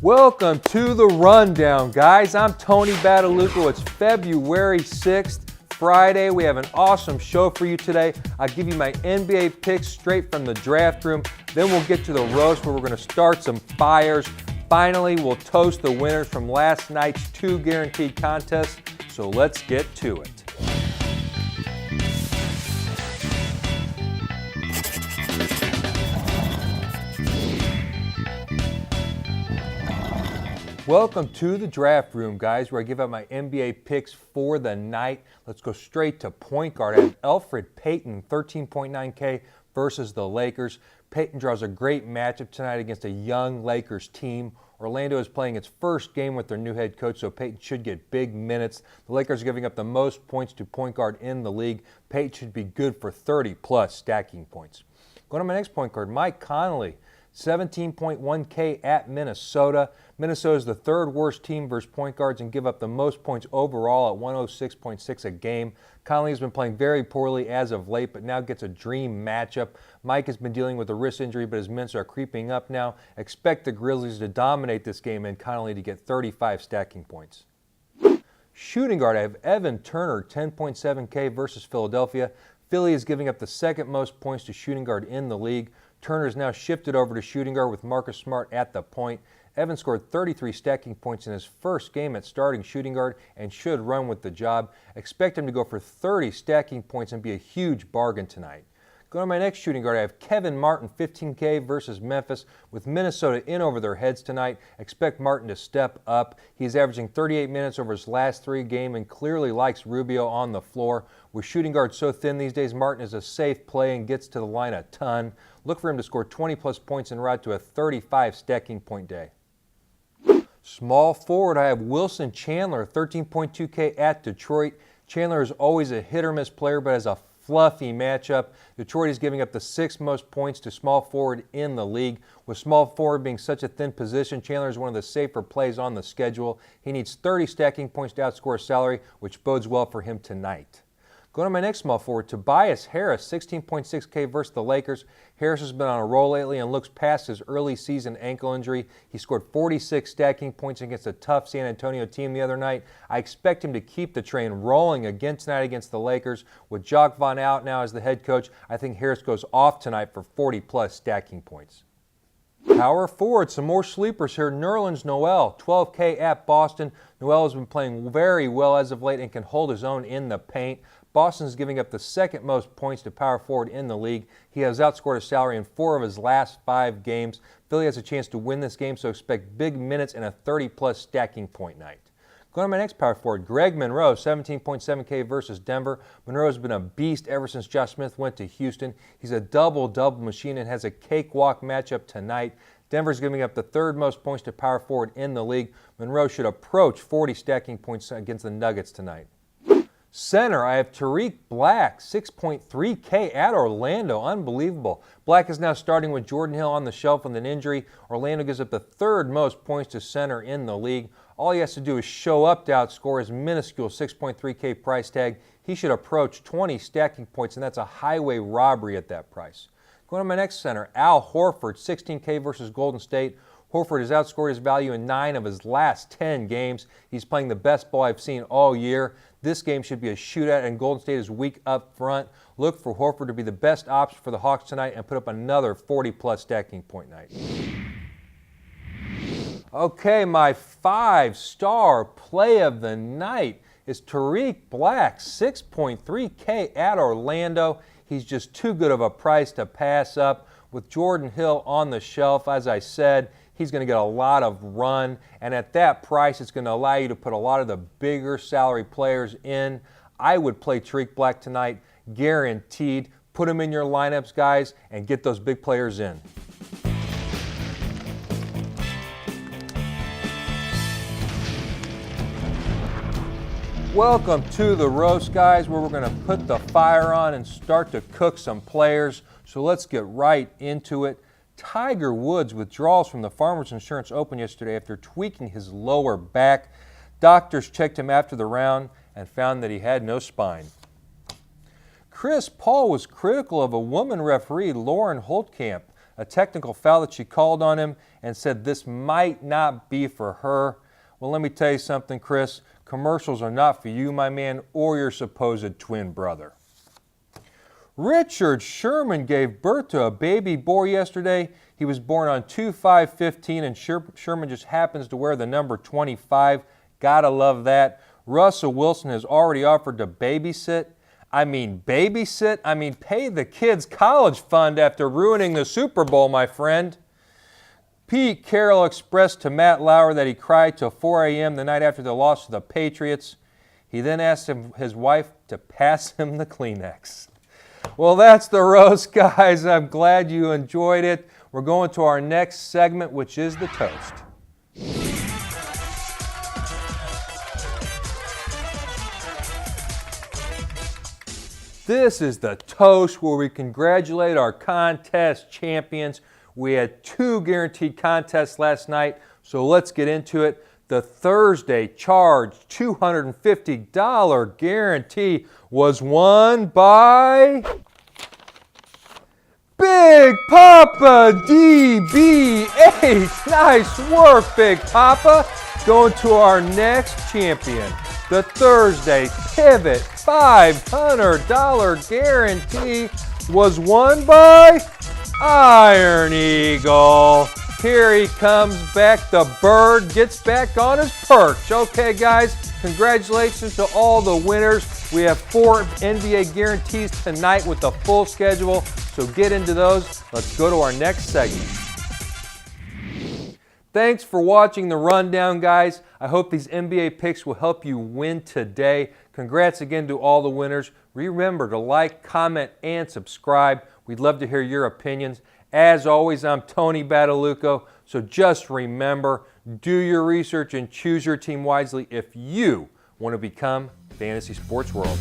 Welcome to the Rundown, guys. I'm Tony Badalucco. It's February 6th, Friday. We have an awesome show for you today. I'll give you my NBA picks straight from the draft room. Then we'll get to the roast where we're going to start some fires. Finally, we'll toast the winners from last night's 2 guaranteed contests. So let's get to it. Welcome to the draft room, guys, where I give out my NBA picks for the night. Let's go straight to point guard. I have Elfrid Payton, 13.9K versus the Lakers. Payton draws a great matchup tonight against a young Lakers team. Orlando is playing its first game with their new head coach, so Payton should get big minutes. The Lakers are giving up the most points to point guard in the league. Payton should be good for 30-plus stacking points. Going to my next point guard, Mike Conley. 17.1K at Minnesota. Minnesota is the third worst team versus point guards and give up the most points overall at 106.6 a game. Conley has been playing very poorly as of late, but now gets a dream matchup. Mike has been dealing with a wrist injury, but his minutes are creeping up now. Expect the Grizzlies to dominate this game and Conley to get 35 stacking points. Shooting guard, I have Evan Turner, 10.7K versus Philadelphia. Philly is giving up the second most points to shooting guard in the league. Turner is now shifted over to shooting guard with Marcus Smart at the point. Evan scored 33 stacking points in his first game at starting shooting guard and should run with the job. Expect him to go for 30 stacking points and be a huge bargain tonight. Going to my next shooting guard, I have Kevin Martin, 15K versus Memphis. With Minnesota in over their heads tonight, expect Martin to step up. He's averaging 38 minutes over his last 3 games and clearly likes Rubio on the floor. With shooting guards so thin these days, Martin is a safe play and gets to the line a ton. Look for him to score 20-plus points and ride to a 35 stacking point day. Small forward, I have Wilson Chandler, 13.2K at Detroit. Chandler is always a hit-or-miss player, but has a fluffy matchup. Detroit is giving up the 6th most points to small forward in the league. With small forward being such a thin position, Chandler is one of the safer plays on the schedule. He needs 30 stacking points to outscore his salary, which bodes well for him tonight. Going to my next small forward, Tobias Harris, 16.6K versus the Lakers. Harris has been on a roll lately and looks past his early season ankle injury. He scored 46 stacking points against a tough San Antonio team the other night. I expect him to keep the train rolling again tonight against the Lakers. With Jacques Vaughn out now as the head coach, I think Harris goes off tonight for 40-plus stacking points. Power forward, some more sleepers here. Nerlens Noel, 12K at Boston. Noel has been playing very well as of late and can hold his own in the paint. Boston is giving up the 2nd most points to power forward in the league. He has outscored his salary in 4 of his last 5 games. Philly has a chance to win this game, so expect big minutes and a 30-plus stacking point night. Going to my next power forward, Greg Monroe, 17.7K versus Denver. Monroe has been a beast ever since Josh Smith went to Houston. He's a double-double machine and has a cakewalk matchup tonight. Denver's giving up the 3rd most points to power forward in the league. Monroe should approach 40 stacking points against the Nuggets tonight. Center, I have Tariq Black, 6.3K at Orlando. Unbelievable. Black is now starting with Jordan Hill on the shelf with an injury. Orlando gives up the 3rd most points to center in the league. All he has to do is show up to outscore his minuscule 6.3K price tag. He should approach 20 stacking points, and that's a highway robbery at that price. Going to my next center, Al Horford, 16K versus Golden State. Horford has outscored his value in 9 of his last 10 games. He's playing the best ball I've seen all year. This game should be a shootout, and Golden State is weak up front. Look for Horford to be the best option for the Hawks tonight and put up another 40-plus stacking point night. Okay, my 5-star play of the night is Tariq Black, 6.3K at Orlando. He's just too good of a price to pass up. With Jordan Hill on the shelf, as I said, he's going to get a lot of run, and at that price, it's going to allow you to put a lot of the bigger salary players in. I would play Tariq Black tonight, guaranteed. Put him in your lineups, guys, and get those big players in. Welcome to the roast, guys, where we're going to put the fire on and start to cook some players. So let's get right into it. Tiger Woods withdrawals from the Farmers Insurance Open yesterday after tweaking his lower back. Doctors checked him after the round and found that he had no spine. Chris Paul was critical of a woman referee, Lauren Holtkamp. a technical foul that she called on him and said this might not be for her. Well, let me tell you something, Chris. Commercials are not for you, my man, or your supposed twin brother. Richard Sherman gave birth to a baby boy yesterday. He was born on 2/5/15, and Sherman just happens to wear the number 25. Gotta love that. Russell Wilson has already offered to babysit. I mean, pay the kids' college fund after ruining the Super Bowl, my friend. Pete Carroll expressed to Matt Lauer that he cried till 4 a.m. the night after the loss to the Patriots. He then asked his wife to pass him the Kleenex. Well, that's the roast, guys. I'm glad you enjoyed it. We're going to our next segment, which is the toast. This is the toast where we congratulate our contest champions. We had 2 guaranteed contests last night, so let's get into it. The Thursday Charge $250 guarantee was won by Big Papa DBH. Nice work, Big Papa. Going to our next champion. The Thursday Pivot $500 guarantee was won by Iron Eagle. Here he comes back. The bird gets back on his perch. Okay, guys, congratulations to all the winners. We have 4 NBA guarantees tonight with the full schedule, so get into those. Let's go to our next segment. Thanks for watching the rundown, guys. I hope these NBA picks will help you win today. Congrats again to all the winners. Remember to like, comment, and subscribe. We'd love to hear your opinions. As always, I'm Tony Badalucco, so just remember, do your research and choose your team wisely if you want to become Fantasy Sports World.